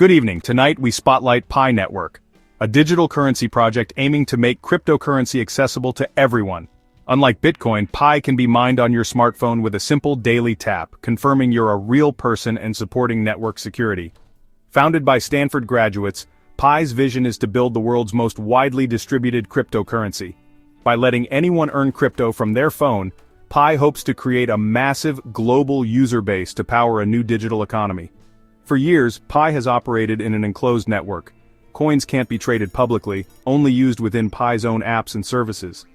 Good evening. Tonight we spotlight Pi Network, a digital currency project aiming to make cryptocurrency accessible to everyone. Unlike Bitcoin, Pi can be mined on your smartphone with a simple daily tap, confirming you're a real person and supporting network security. Founded by Stanford graduates, Pi's vision is to build the world's most widely distributed cryptocurrency. By letting anyone earn crypto from their phone, Pi hopes to create a massive global user base to power a new digital economy. For years, Pi has operated in an enclosed network. Coins can't be traded publicly, only used within Pi's own apps and services.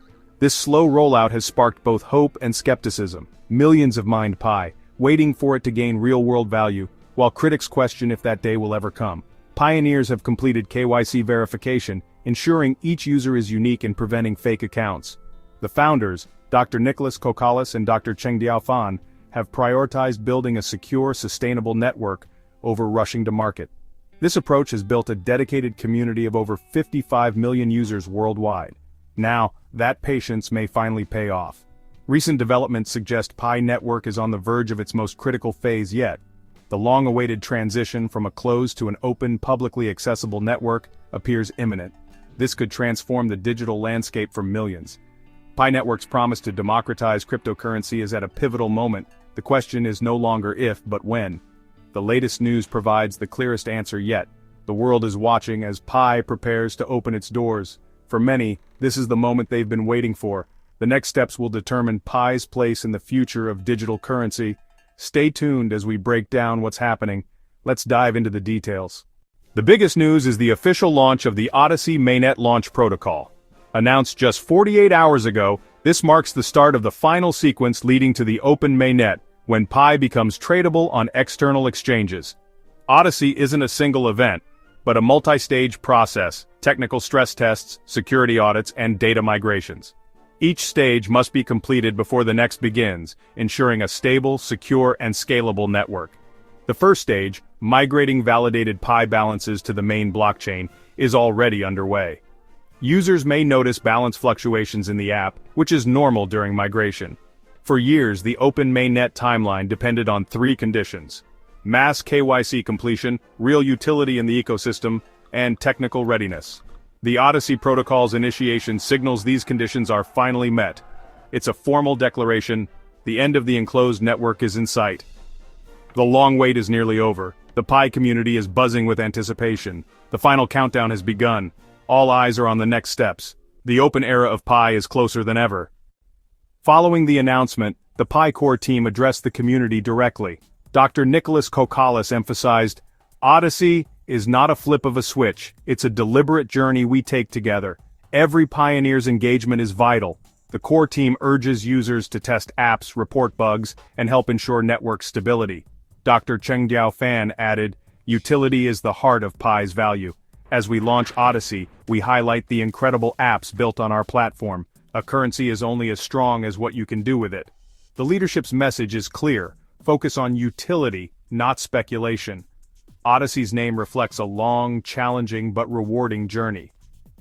This slow rollout has sparked both hope and skepticism. Millions have mined Pi, waiting for it to gain real-world value, while critics question if that day will ever come. Pioneers have completed KYC verification, ensuring each user is unique and preventing fake accounts. The founders, Dr. Nicholas Kokalis and Dr. Chengdiao Fan, have prioritized building a secure, sustainable network over rushing to market. This approach has built a dedicated community of over 55 million users worldwide. Now, that patience may finally pay off. Recent developments suggest Pi Network is on the verge of its most critical phase yet. The long-awaited transition from a closed to an open, publicly accessible network appears imminent. This could transform the digital landscape for millions. Pi Network's promise to democratize cryptocurrency is at a pivotal moment. The question is no longer if, but when. The latest news provides the clearest answer yet. The world is watching as Pi prepares to open its doors. For many, this is the moment they've been waiting for. The next steps will determine Pi's place in the future of digital currency. Stay tuned as we break down what's happening. Let's dive into the details. The biggest news is the official launch of the Odyssey Mainnet launch protocol. Announced just 48 hours ago, this marks the start of the final sequence leading to the open Mainnet, when Pi becomes tradable on external exchanges. Odyssey isn't a single event, but a multi-stage process: technical stress tests, security audits, and data migrations. Each stage must be completed before the next begins, ensuring a stable, secure, and scalable network. The first stage, migrating validated Pi balances to the main blockchain, is already underway. Users may notice balance fluctuations in the app, which is normal during migration. For years, the open mainnet timeline depended on three conditions: mass KYC completion, real utility in the ecosystem, and technical readiness. The Odyssey protocol's initiation signals these conditions are finally met. It's a formal declaration: the end of the enclosed network is in sight. The long wait is nearly over. The Pi community is buzzing with anticipation. The final countdown has begun. All eyes are on the next steps. The open era of Pi is closer than ever. Following the announcement, the Pi core team addressed the community directly. Dr. Nicholas Kokalis emphasized, "Odyssey is not a flip of a switch, it's a deliberate journey we take together. Every pioneer's engagement is vital." The core team urges users to test apps, report bugs, and help ensure network stability. Dr. Chengdiao Fan added, "Utility is the heart of Pi's value. As we launch Odyssey, we highlight the incredible apps built on our platform. A currency is only as strong as what you can do with it." The leadership's message is clear: focus on utility, not speculation. Odyssey's name reflects a long, challenging, but rewarding journey.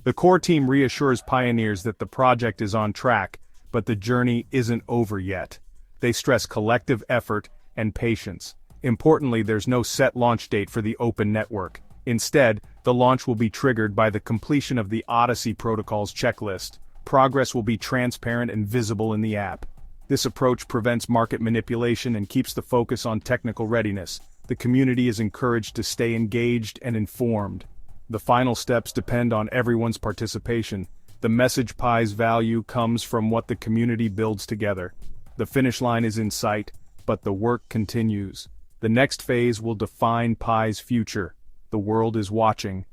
The core team reassures pioneers that the project is on track, but the journey isn't over yet. They stress collective effort and patience. Importantly, there's no set launch date for the open network. Instead, the launch will be triggered by the completion of the Odyssey protocol's checklist. Progress will be transparent and visible in the app. This approach prevents market manipulation and keeps the focus on technical readiness. The community is encouraged to stay engaged and informed. The final steps depend on everyone's participation. The message: Pi's value comes from what the community builds together. The finish line is in sight, but the work continues. The next phase will define Pi's future. The world is watching.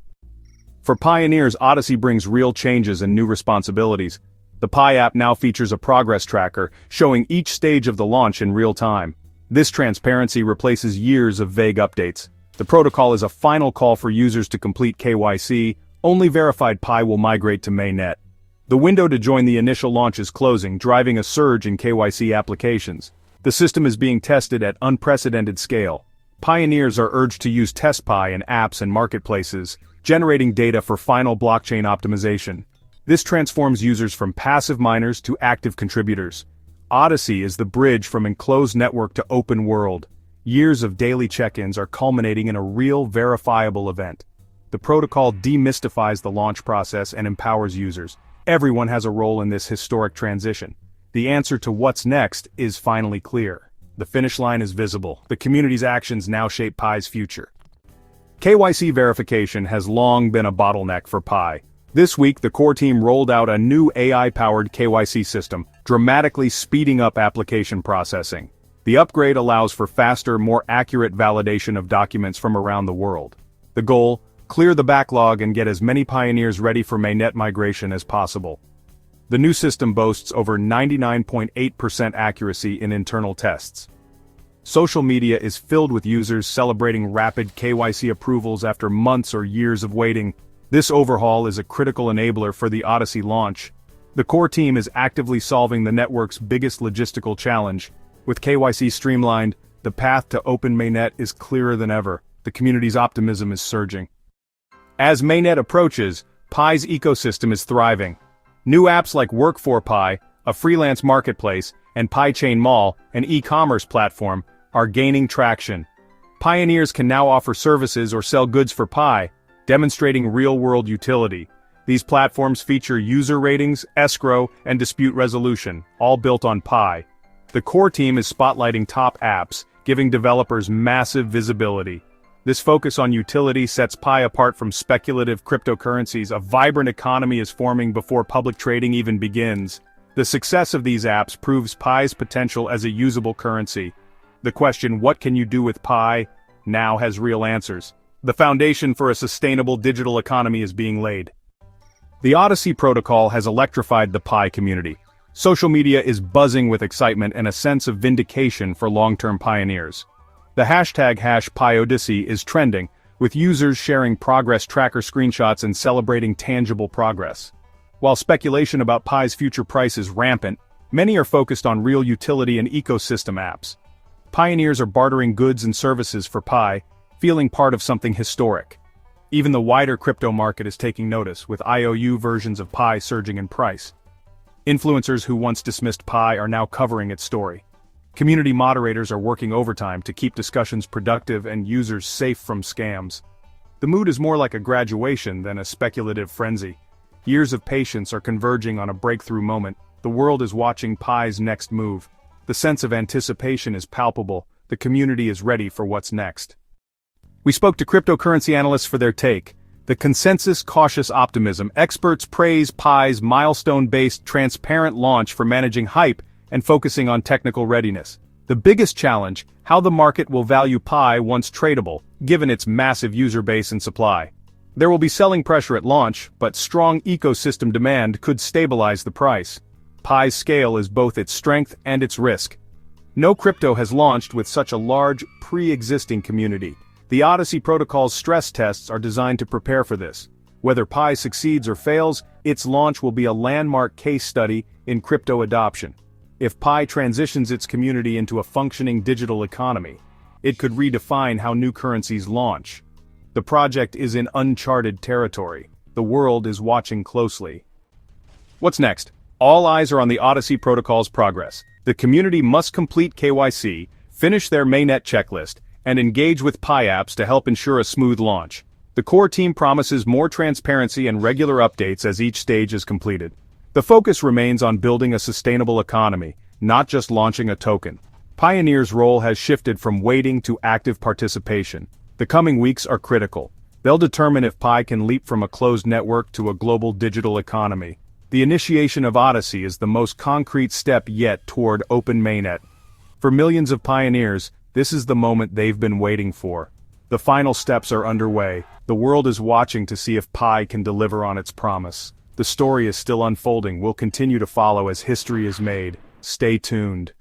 For pioneers, Odyssey brings real changes and new responsibilities. The Pi app now features a progress tracker, showing each stage of the launch in real time. This transparency replaces years of vague updates. The protocol is a final call for users to complete KYC. Only verified Pi will migrate to Mainnet. The window to join the initial launch is closing, driving a surge in KYC applications. The system is being tested at unprecedented scale. Pioneers are urged to use TestPi in apps and marketplaces, generating data for final blockchain optimization. This transforms users from passive miners to active contributors. Odyssey is the bridge from enclosed network to open world. Years of daily check-ins are culminating in a real, verifiable event. The protocol demystifies the launch process and empowers users. Everyone has a role in this historic transition. The answer to what's next is finally clear. The finish line is visible. The community's actions now shape Pi's future. KYC verification has long been a bottleneck for Pi. This week, the core team rolled out a new AI-powered KYC system, dramatically speeding up application processing. The upgrade allows for faster, more accurate validation of documents from around the world. The goal: clear the backlog and get as many pioneers ready for Mainnet migration as possible. The new system boasts over 99.8% accuracy in internal tests. Social media is filled with users celebrating rapid KYC approvals after months or years of waiting. This overhaul is a critical enabler for the Odyssey launch. The core team is actively solving the network's biggest logistical challenge. With KYC streamlined, the path to open Mainnet is clearer than ever. The community's optimism is surging. As Mainnet approaches, Pi's ecosystem is thriving. New apps like Work for Pi, a freelance marketplace, and PiChain Mall, an e-commerce platform, are gaining traction. Pioneers can now offer services or sell goods for Pi, demonstrating real-world utility. These platforms feature user ratings, escrow, and dispute resolution, all built on Pi. The core team is spotlighting top apps, giving developers massive visibility. This focus on utility sets Pi apart from speculative cryptocurrencies. A vibrant economy is forming before public trading even begins. The success of these apps proves Pi's potential as a usable currency. The question, what can you do with Pi, now has real answers. The foundation for a sustainable digital economy is being laid. The Odyssey protocol has electrified the Pi community. Social media is buzzing with excitement and a sense of vindication for long-term pioneers. The hashtag #PiOdyssey is trending, with users sharing progress tracker screenshots and celebrating tangible progress. While speculation about Pi's future price is rampant, many are focused on real utility and ecosystem apps. Pioneers are bartering goods and services for Pi, feeling part of something historic. Even the wider crypto market is taking notice, with IOU versions of Pi surging in price. Influencers who once dismissed Pi are now covering its story. Community moderators are working overtime to keep discussions productive and users safe from scams. The mood is more like a graduation than a speculative frenzy. Years of patience are converging on a breakthrough moment. The world is watching Pi's next move. The sense of anticipation is palpable. The community is ready for what's next. We spoke to cryptocurrency analysts for their take. The consensus: cautious optimism. Experts praise Pi's milestone-based, transparent launch for managing hype and focusing on technical readiness. The biggest challenge: how the market will value Pi once tradable, given its massive user base and supply. There will be selling pressure at launch, but strong ecosystem demand could stabilize the price. Pi's scale is both its strength and its risk. No crypto has launched with such a large, pre-existing community. The Odyssey protocol's stress tests are designed to prepare for this. Whether Pi succeeds or fails, its launch will be a landmark case study in crypto adoption. If Pi transitions its community into a functioning digital economy, it could redefine how new currencies launch. The project is in uncharted territory. The world is watching closely. What's next? All eyes are on the Odyssey protocol's progress. The community must complete KYC, finish their Mainnet checklist, and engage with Pi apps to help ensure a smooth launch. The core team promises more transparency and regular updates as each stage is completed. The focus remains on building a sustainable economy, not just launching a token. Pioneer's role has shifted from waiting to active participation. The coming weeks are critical. They'll determine if Pi can leap from a closed network to a global digital economy. The initiation of Odyssey is the most concrete step yet toward open Mainnet. For millions of pioneers, this is the moment they've been waiting for. The final steps are underway. The world is watching to see if Pi can deliver on its promise. The story is still unfolding. We'll continue to follow as history is made. Stay tuned.